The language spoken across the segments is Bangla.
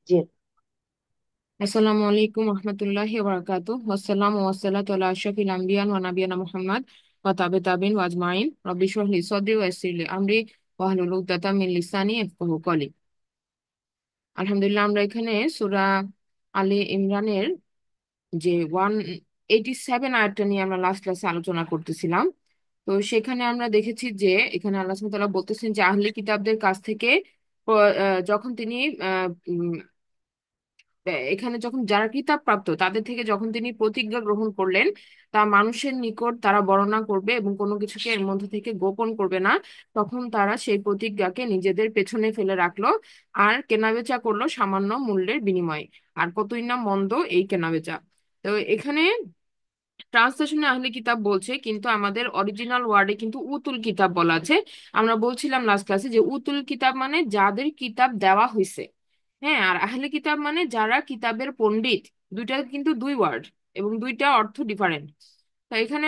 জি। আসসালামু আলাইকুম রহমতুল্লাহি ওয়া বারাকাতুহু ওয়াসসালামু ওয়াসসালাতু আলা আশরাফিল আম্বিয়া ওয়া নাবিয়িনা মুহাম্মদ ওয়া তাবি'in ওয়া আজমাইন রাব্বি ইশরাহ লি সাদরি ওয়া ইয়াসসির লি আমরি ওয়াহলুল উকদাতাম মিন লিসানি ইয়াফকাহু কওলি। আলহামদুলিল্লাহ, আমরা এখানে সূরা আলে ইমরানের যে 187 আয়াতটা নিয়ে আমরা লাস্ট ক্লাসে আলোচনা করতেছিলাম। তো সেখানে আমরা দেখেছি যে এখানে আল্লাহ সুবহানাহু ওয়া তাআলা বলতেছেন যে আহলি কিতাবদের কাছ থেকে যখন তিনি এখানে যখন যারা কিতাব প্রাপ্ত তাদের থেকে যখন তিনি প্রতিজ্ঞা গ্রহণ করলেন, তা মানুষের নিকট তারা বর্ণনা করবে এবং কোনো কিছুকে এর মধ্যে থেকে গোপন করবে না, তখন তারা সেই প্রতিজ্ঞাকে নিজেদের পেছনে ফেলে রাখলো আর কেনাবেচা করলো সামান্য মূল্যের বিনিময়ে। আর কতই না মন্দ এই কেনাবেচা। তো এখানে ট্রান্সলেশনে আহলি কিতাব বলছে, কিন্তু আমাদের অরিজিনাল ওয়ার্ডে কিন্তু উতুল কিতাব বলা আছে। আমরা বলছিলাম লাস্ট ক্লাসে যে উতুল কিতাব মানে যাদের কিতাব দেওয়া হয়েছে। হ্যাঁ, আর আহলে কিতাব মানে যারা কিতাবের পণ্ডিত। দুইটা কিন্তু দুই ওয়ার্ড এবং দুইটা অর্থ ডিফারেন্ট। তো এখানে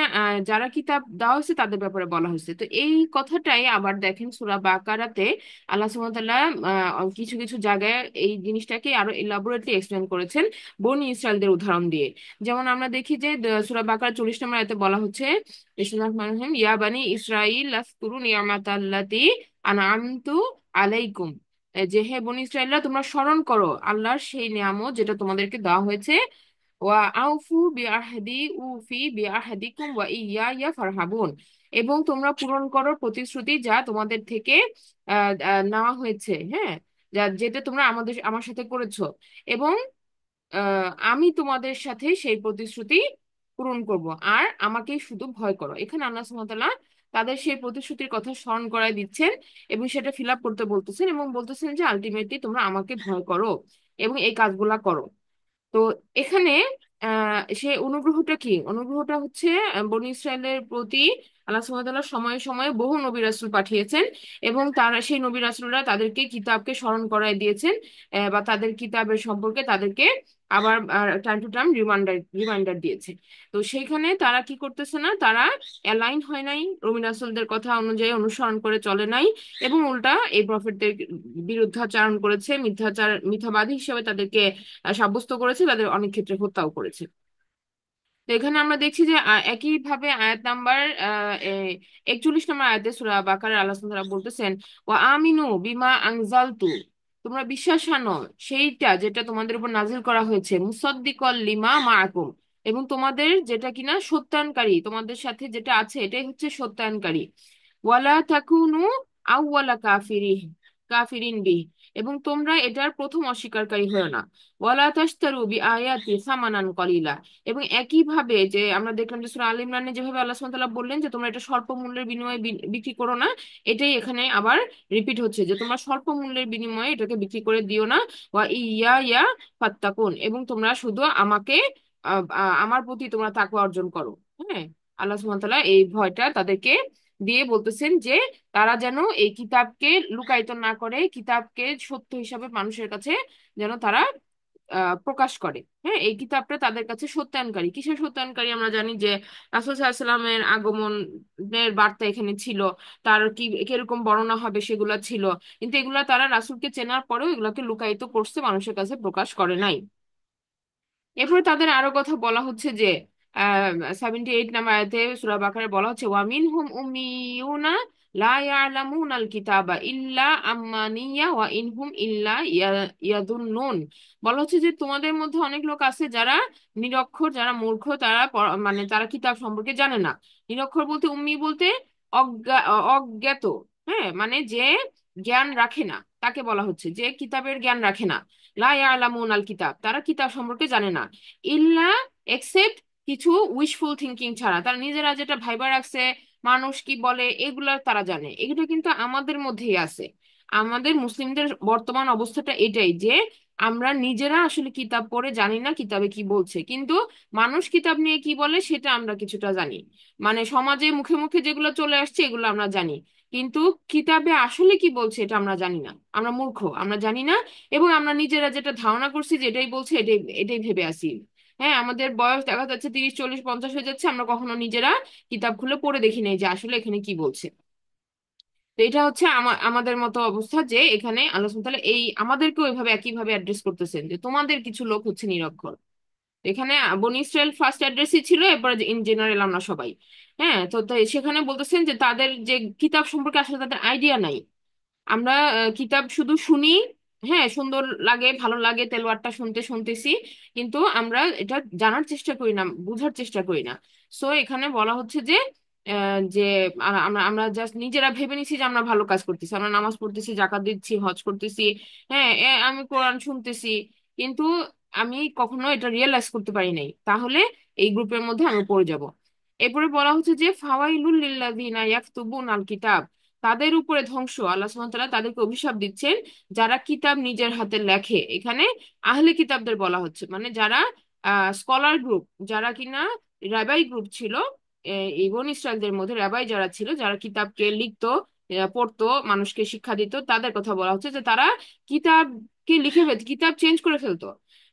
যারা কিতাব দেওয়া হয়েছে তাদের ব্যাপারে বলা হয়েছে। তো এই কথাটাই আবার দেখেন সূরা বাকারাতে আল্লাহ সুবহানাহু ওয়া তাআলা কিছু কিছু জায়গায় এই জিনিসটাকে আরো ইলাবোরেটলি এক্সপ্লেন করেছেন বনি ইসরায়েলদের উদাহরণ দিয়ে। যেমন আমরা দেখি যে সূরা বাকারা 40 নম্বর আয়াতে বলা হচ্ছে, বিসমিল্লাহির রহমানির রহিম, ইয়া বানি ইসরাইল আযকুরু নি'মাতাল্লাতী আনআমতু আলাইকুম। যে হে বনি ইসরাইলরা, তোমরা স্মরণ করো আল্লাহর সেই নিয়ামত যেটা তোমাদেরকে দেওয়া হয়েছে। ওয়া আউফু বিআহদি উফি বিআহদিকুম ওয়া ইয়া ফারহাবুন। এবং তোমরা পূরণ করো প্রতিশ্রুতি যা তোমাদের থেকে নেওয়া হয়েছে। হ্যাঁ, যেটা তোমরা আমার সাথে করেছো। এবং আমি তোমাদের সাথে সেই প্রতিশ্রুতি পূরণ করব। আর আমাকেই শুধু ভয় করো। এখানে আল্লাহ সুবহানাহু ওয়া তাআলা তাদের সেই প্রতিশ্রুতির কথা স্মরণ করায় দিচ্ছেন এবং সেটা ফিল আপ করতে বলতেছেন এবং বলতেছেন যে আলটিমেটলি তোমরা আমাকে ভয় করো এবং এই কাজগুলা করো। তো এখানে সে অনুগ্রহটা কি? অনুগ্রহটা হচ্ছে বনী ইসরায়েলের প্রতি আল্লাহ সুবহানাহু ওয়া তাআলা সময়ে সময়ে বহু নবী রাসূল পাঠিয়েছেন এবং তারা সেই নবী রাসূলরা তাদেরকে কিতাবকে স্মরণ করায় দিয়েছেন, বা তাদের কিতাবের সম্পর্কে তাদেরকে আবার টাইম টু টাইম রিমাইন্ডার দিয়েছে। তো সেইখানে তারা কি করতেছে না, তারা অ্যালাইন হয় নাই, নবী রাসূলদের কথা অনুযায়ী অনুসরণ করে চলে নাই এবং উল্টা এই প্রফেটদের বিরুদ্ধাচারণ করেছে, মিথ্যাবাদী হিসেবে তাদেরকে সাব্যস্ত করেছে, তাদের অনেক ক্ষেত্রে হত্যাও করেছে। তো এখানে আমরা দেখছি যে একইভাবে আয়াত নাম্বার 41 নম্বর আয়াতে সূরা বাকারার আল্লাহ সুবহানাহু ওয়া তাআলা বলতেছেন, ওয়া আমিনু বিমা আনজালতু, তোমরা বিশ্বাস আনো সেইটা যেটা তোমাদের উপর নাজিল করা হয়েছে, মুসাদ্দিকাল লিমা মাআকুম, এবং তোমাদের যেটা কিনা সত্যায়নকারী, তোমাদের সাথে যেটা আছে এটাই হচ্ছে সত্যায়নকারী। ওয়ালা তাকুনু আউওয়ালা কাফিরিন বিহি, এবং তোমরা এটার প্রথম অস্বীকারী হয়েও না। ওয়ালা তাশতারু বিআয়াতি সামানান কলিলা, এবং একইভাবে যে আমরা দেখলাম যে সূরা আল ইমরানে যেভাবে আল্লাহ সুবহানাহু ওয়া তাআলা বললেন যে তোমরা এটা স্বল্প মূল্যের বিনিময়ে বিক্রি করো না, এটাই এখানে আবার রিপিট হচ্ছে যে তোমরা স্বল্প মূল্যের বিনিময়ে এটাকে বিক্রি করে দিও না। ওয়া ইয়া ফাত্তাকুন, এবং তোমরা শুধু আমাকে আমার প্রতি তোমরা তাকওয়া অর্জন করো। হ্যাঁ, আল্লাহ সুবহানাহু ওয়া তাআলা এই ভয়টা তাদেরকে দিয়ে বলতেছেন যে তারা যেন এই কিতাবকে লুকায়িত না করে, কিতাবকে সত্য হিসাবে মানুষের কাছে যেন তারা প্রকাশ করে। হ্যাঁ, এই কিতাবটা তাদের কাছে সত্যায়নকারী। কিসের সত্যায়নকারী? আমরা জানি যে রাসূল সাল্লাল্লাহু আলাইহি সাল্লামের আগমনের বার্তা এখানে ছিল, তার কি কিরকম বর্ণনা হবে সেগুলা ছিল, কিন্তু এগুলা তারা রাসূলকে চেনার পরেও এগুলাকে লুকায়িত করছে, মানুষের কাছে প্রকাশ করে নাই। এরপরে তাদের আরো কথা বলা হচ্ছে যে 78 নাম্বার আয়াতে সূরা বাকারায় বলা হচ্ছে, ওয়া মিনহুম উম্মিয়ুনা লা ইয়ালামুনাল কিতাবা ইল্লা আম্মানিয়া ওয়া ইনহুম ইল্লা ইয়াদুন্নুন। বলা হচ্ছে যে তোমাদের মধ্যে অনেক লোক আছে যারা নিরক্ষর, যারা মূর্খ, তারা মানে তারা কিতাব সম্পর্কে জানে না। নিরক্ষর বলতে, উম্মি বলতে অজ্ঞাত। হ্যাঁ, মানে যে জ্ঞান রাখে না, তাকে বলা হচ্ছে যে কিতাবের জ্ঞান রাখে না। লা ইয়ালামুন আল কিতাব, তারা কিতাব সম্পর্কে জানে না। ইল্লা, এক্সেপ্ট কিছু উইশফুল থিঙ্কিং ছাড়া, তারা নিজেরা যেটা ভাইবা রাখছে মানুষ কি বলে এগুলা তারা জানে। এগুলো কিন্তু আমাদের মধ্যেই আছে। আমাদের মুসলিমদের বর্তমান অবস্থাটা এটাই যে আমরা নিজেরা আসলে কিতাব পড়ে জানি না কিতাবে কি বলছে, কিন্তু মানুষ কিতাব নিয়ে কি বলে সেটা আমরা কিছুটা জানি। মানে সমাজে মুখে মুখে যেগুলো চলে আসছে এগুলো আমরা জানি, কিন্তু কিতাবে আসলে কি বলছে এটা আমরা জানি না। আমরা মূর্খ, আমরা জানি না। এবং আমরা নিজেরা যেটা ধারণা করছি যে এটাই বলছে, এটাই এটাই ভেবে আসি। হ্যাঁ, আমাদের বয়স দেখা যাচ্ছে 30 40 50 হয়ে যাচ্ছে, আমরা কখনো নিজেরা কিতাব খুলে পড়ে দেখি নাই যে আসলে এখানে কি বলছে। তো তো এটা হচ্ছে আমাদের মতো অবস্থা, যে এখানে আল্লাহ সুবহানাহু ওয়া তাআলা এই আমাদেরকেও এভাবে একইভাবে অ্যাড্রেস করতেছেন যে তোমাদের কিছু লোক হচ্ছে নিরক্ষর। এখানে বনি ইসরায়েল ফার্স্ট অ্যাড্রেসই ছিল, এরপরে ইন জেনারেল আমরা সবাই। হ্যাঁ, তো তাই সেখানে বলতেছেন যে তাদের যে কিতাব সম্পর্কে আসলে তাদের আইডিয়া নাই। আমরা কিতাব শুধু শুনি, হ্যাঁ সুন্দর লাগে, ভালো লাগে, তেলাওয়াতটা শুনতে শুনতেছি, কিন্তু আমরা এটা জানার চেষ্টা করি না, বুঝার চেষ্টা করি না। সো এখানে বলা হচ্ছে যে যে আমরা আমরা জাস্ট নিজেরা ভেবে নিছি যে আমরা ভালো কাজ করতেছি, আমরা নামাজ পড়তেছি, জাকাত দিচ্ছি, হজ করতেছি, হ্যাঁ আমি কোরআন শুনতেছি, কিন্তু আমি কখনো এটা রিয়েলাইজ করতে পারি নাই, তাহলে এই গ্রুপের মধ্যে আমি পড়ে যাব। এরপরে বলা হচ্ছে যে ফাওয়াইলুল লিল্লাযিনা ইয়াকতুবুনাল কিতাব, তাদের উপরে ধ্বংস, আল্লাহ সুবহানাহু ওয়া তাআলা তাদেরকে অভিশাপ দিচ্ছেন যারা কিতাব নিজের হাতে লেখে। এখানে আহলে কিতাবদের বলা হচ্ছে, মানে যারা স্কলার গ্রুপ, যারা কিনা রাবাই গ্রুপ ছিল, এই বনী ইসরায়েলদের মধ্যে রাবাই যারা ছিল, যারা কিতাবকে লিখতো, পড়তো, মানুষকে শিক্ষা দিত, তাদের কথা বলা হচ্ছে যে তারা কিতাবকে লিখে ফেলত, কিতাব চেঞ্জ করে ফেলতো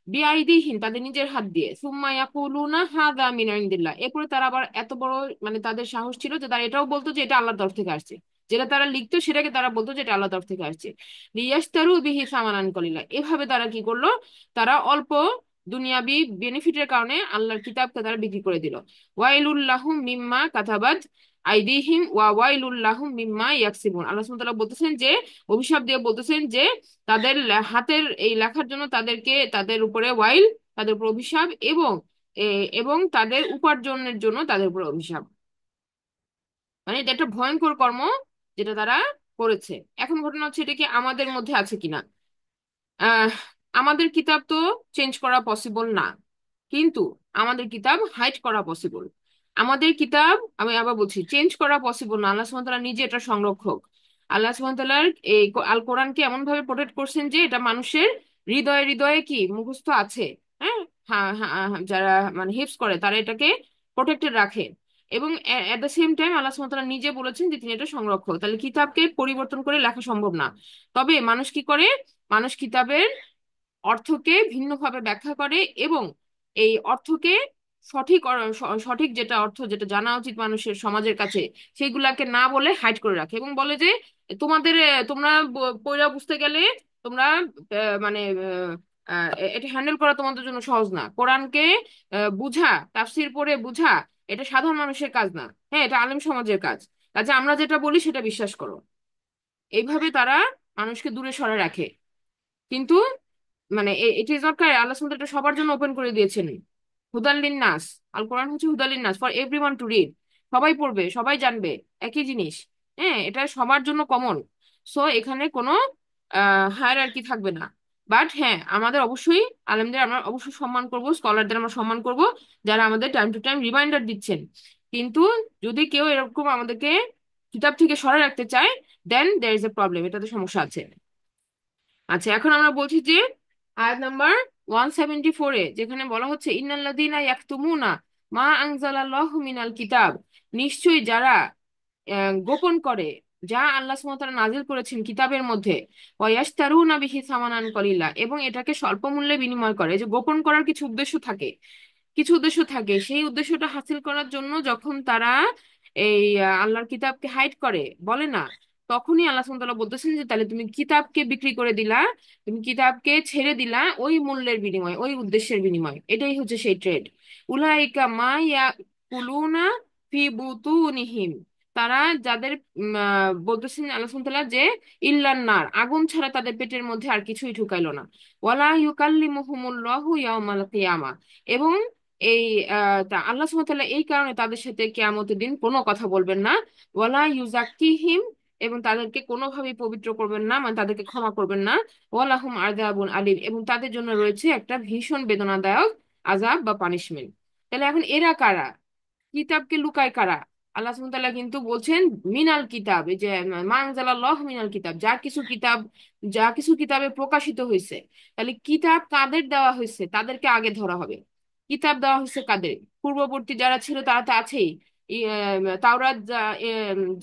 বিআইদিহিম, তাদের নিজের হাত দিয়ে, সুম্মা ইয়াকুলুনা হাযা মিন ইনদিল্লাহ, এরপরে তারা আবার এত বড়, মানে তাদের সাহস ছিল যে তারা এটাও বলতো যে এটা আল্লাহর তরফ থেকে আসছে, যেটা তারা লিখতো সেটাকে তারা বলতো যে এটা আল্লাহ তরফ থেকে আসছে। লিয়াশতারু বিহি সামানান কলিলা, এভাবে তারা কি করলো, তারা অল্প দুনিয়াবি বেনিফিটের কারণে আল্লাহর কিতাবকে তারা বিক্রি করে দিল। ওয়াইলুল লাহুম মিম্মা কাতাবাত আইদিহিম ওয়া ওয়াইলুল লাহুম মিম্মা ইয়াকসিবুন, আল্লাহ সুবহানাহু ওয়া তাআলা বলতেছেন যে, অভিশাপ দিয়ে বলতেছেন যে তাদের হাতের এই লেখার জন্য তাদেরকে, তাদের উপরে ওয়াইল, তাদের উপর অভিশাপ, এবং এবং তাদের উপার্জনের জন্য তাদের উপর অভিশাপ। মানে এটা একটা ভয়ঙ্কর কর্ম যেটা তারা করেছে। এখন ঘটনা হচ্ছে এটা কি আমাদের মধ্যে আছে কিনা। আহ আমাদের কিতাব তো চেঞ্জ করা পসিবল না, কিন্তু আমাদের কিতাব হাইড করা পসিবল। আমাদের কিতাব, আমি আবার বলছি, চেঞ্জ করা পসিবল না, আল্লাহ সুবহানাহু ওয়া তাআলা নিজে এটা সংরক্ষক। আল্লাহ সুবহানাহু ওয়া তাআলার এই আল কোরআনকে এমন ভাবে প্রোটেক্ট করছেন যে এটা মানুষের হৃদয়ে হৃদয়ে কি মুখস্থ আছে। হ্যাঁ, হ্যাঁ হ্যাঁ হ্যাঁ, যারা মানে হিফজ করে তারা এটাকে প্রোটেক্টেড রাখে। এবং এট দ্য সেম টাইম আল্লাহ সুবহানাহু ওয়া তাআলা নিজে বলেছেন যে তিনি এটা সংরক্ষক, তাহলে কিতাবকে পরিবর্তন করে লেখা সম্ভব না। তবে মানুষ কি করে, মানুষ কিতাবের অর্থকে ভিন্নভাবে ব্যাখ্যা করে, এবং এই অর্থকে সঠিক যেটা অর্থ, যেটা জানা উচিত মানুষের সমাজের কাছে, সেগুলাকে না বলে হাইড করে রাখে, এবং বলে যে তোমাদের তোমরা পড়া বুঝতে গেলে তোমরা মানে এটা হ্যান্ডেল করা তোমাদের জন্য সহজ না। কোরআনকে বুঝা, তাফসির পড়ে বুঝা, এটা সাধারণ মানুষের কাজ না, হ্যাঁ এটা আলেম সমাজের কাজ, কাজে আমরা যেটা বলি সেটা বিশ্বাস করো। এইভাবে তারা মানুষকে দূরে সরে রাখে। কিন্তু মানে ইট ইজ নট কারেক্ট, আল্লাহ সুবহানাহু ওয়া তাআলা এটা সবার জন্য ওপেন করে দিয়েছেন। হুদাল নাস, আল কোরআন হচ্ছে হুদাল নাস, ফর এভরিওয়ান টু রিড, সবাই পড়বে, সবাই জানবে, একই জিনিস। হ্যাঁ, এটা সবার জন্য কমন। সো এখানে কোনো হায়ারার্কি থাকবে না। বাট হ্যাঁ, আমাদের অবশ্যই আলেমদের আমরা অবশ্যই সম্মান করব, স্কলারদের আমরা সম্মান করব, যারা আমাদের টাইম টু টাইম রিমাইন্ডার দিচ্ছেন। কিন্তু যদি কেউ এরকম আমাদেরকে কিতাব থেকে সরে রাখতে চায়, দেন দেয়ার ইজ এ প্রবলেম, এটাতে সমস্যা আছে। আচ্ছা, এখন আমরা বলছি যে আয়াত নাম্বার 174-এ যেখানে বলা হচ্ছে ইন্নাল্লাযীনা ইয়াকতুমুনা মা আনজালাল্লাহু মিনাল কিতাব, নিশ্চয়ই যারা গোপন করে যা আল্লাহ সুবহানাহু ওয়া তাআলা নাজিল করেছেন কিতাবের মধ্যে, ওয়া ইয়াশতারুনা বিহি সামানান কলিলা, এবং এটাকে স্বল্প মূল্যে বিনিময় করে। যে গোপন করার কিছু উদ্দেশ্য থাকে, কিছু উদ্দেশ্য থাকে, সেই উদ্দেশ্যটা হাসিল করার জন্য যখন তারা এই আল্লাহর কিতাবকে হাইড করে, বলে না, তখনই আল্লাহ সুবহানাহু ওয়া তাআলা বলতেছেন যে তাহলে তুমি কিতাবকে বিক্রি করে দিলা, তুমি কিতাবকে ছেড়ে দিলা ওই মূল্যের বিনিময়, ওই উদ্দেশ্যের বিনিময়, এটাই হচ্ছে সেই ট্রেড। উলাইকা মা ইয়াকুলুনা ফি বুতুনিহিম, তারা যাদের বলতেছেন আল্লাহ সুবহানাহু ওয়া তাআলা যে ইল্লান নার, আগুন ছাড়া তাদের পেটের মধ্যে আর কিছুই ঢুকাইলো না। ওয়ালা ইউকাল্লিমুহুমুল্লাহু ইয়াউমাল কিয়ামা, এবং এই আল্লাহ সুবহানাহু ওয়া তাআলা এই কারণে তাদের সাথে কিয়ামতের দিন কোনো কথা বলবেন না। ওয়ালা ইউজাক্কিহিম, এবং তাদেরকে কোনোভাবেই পবিত্র করবেন না, মানে তাদেরকে ক্ষমা করবেন না। ওয়ালাহুম আযাবুন আলীম, এবং তাদের জন্য রয়েছে একটা ভীষণ বেদনাদায়ক আযাব বা পানিশমেন্ট। তাহলে এখন এরা কারা, কিতাবকে লুকায় কারা? আল্লাহ সুবহানাহু ওয়া তাআলা কিন্তু বলছেন মিনাল কিতাব, এই যে মা আনজালাল্লাহু মিনাল কিতাব, যা কিছু কিতাব, যা কিছু কিতাবে প্রকাশিত হয়েছে। তাহলে কিতাব কাদের দেওয়া হয়েছে তাদেরকে আগে ধরা হবে। কিতাব দেওয়া হয়েছে কাদের? পূর্ববর্তী যারা ছিল তারা তো আছেই, তাওরাত,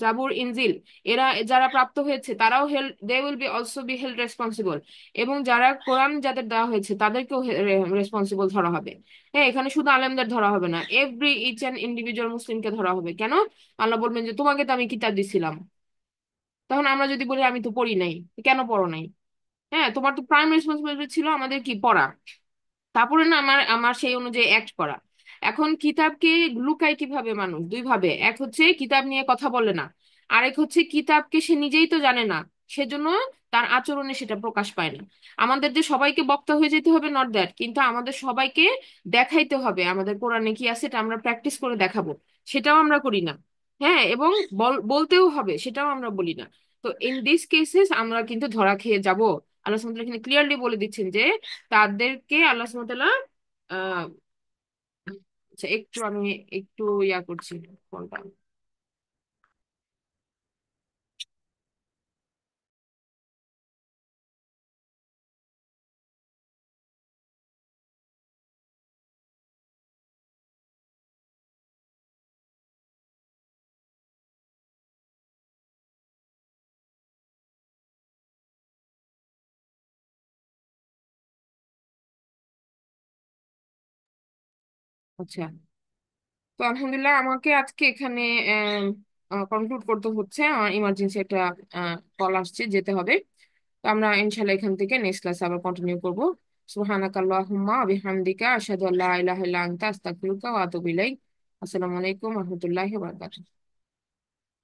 জাবুর, ইনজিল, এরা যারা প্রাপ্ত হয়েছে তারাও held, they will be also be held responsible. এবং যারা কোরআন যাদের দেওয়া হয়েছে তাদেরকেও রেসপন্সিবল ধরা হবে। হ্যাঁ, এখানে শুধু আলেমদের ধরা হবে না, এভরি ইচ অ্যান্ড ইন্ডিভিজুয়াল মুসলিমকে ধরা হবে। কেন? আল্লাহ বলবেন যে তোমাকে তো আমি কিতাব দিছিলাম। তখন আমরা যদি বলি আমি তো পড়ি নাই, কেন পড়ো নাই? হ্যাঁ, তোমার তো প্রাইম রেসপন্সিবিলিটি ছিল আমাদের কি পড়া, তারপরে না আমার আমার সেই অনুযায়ী অ্যাক্ট করা। এখন কিতাবকে লুকায় কিভাবে মানুষ? দুই ভাবে, এক হচ্ছে কিতাব নিয়ে কথা বলে না, আরেক হচ্ছে কিতাবকে সে নিজেই তো জানে না, সেজন্য তার আচরণে সেটা প্রকাশ পায় না। আমাদের যে সবাইকে বক্তা হয়ে যেতে হবে নট দ্যাট, কিন্তু আমাদের সবাইকে দেখাইতে হবে আমাদের কোরআনে কি আছে, এটা আমরা প্র্যাকটিস করে দেখাবো, সেটাও আমরা করি না। হ্যাঁ, এবং বলতেও হবে, সেটাও আমরা বলি না। তো ইন দিস কেসেস আমরা কিন্তু ধরা খেয়ে যাব। আল্লাহ সুবহানাহু ওয়া তাআলা এখানে ক্লিয়ারলি বলে দিচ্ছেন যে তাদেরকে আল্লাহ সুবহানাহু ওয়া তাআলা আহ আচ্ছা, একটু আমি একটু ইয়া করছি ফোনটা। আচ্ছা, তো আলহামদুলিল্লাহ আমাকে আজকে এখানে কনক্লুড করতে হচ্ছে, আমার ইমার্জেন্সি একটা কল আসছে, যেতে হবে। তো আমরা ইনশাল্লাহ এখান থেকে নেক্সট ক্লাস আবার কন্টিনিউ করবো। সুবহানাকা আল্লাহুম্মা ওয়া বিহামদিকা আশহাদু আল্লা ইলাহা ইল্লা আনতা আস্তাগফিরুকা ওয়া আতুবু ইলাইক। আসসালামু আলাইকুম ওয়া রাহমাতুল্লাহি ওয়া বারাকাতুহু।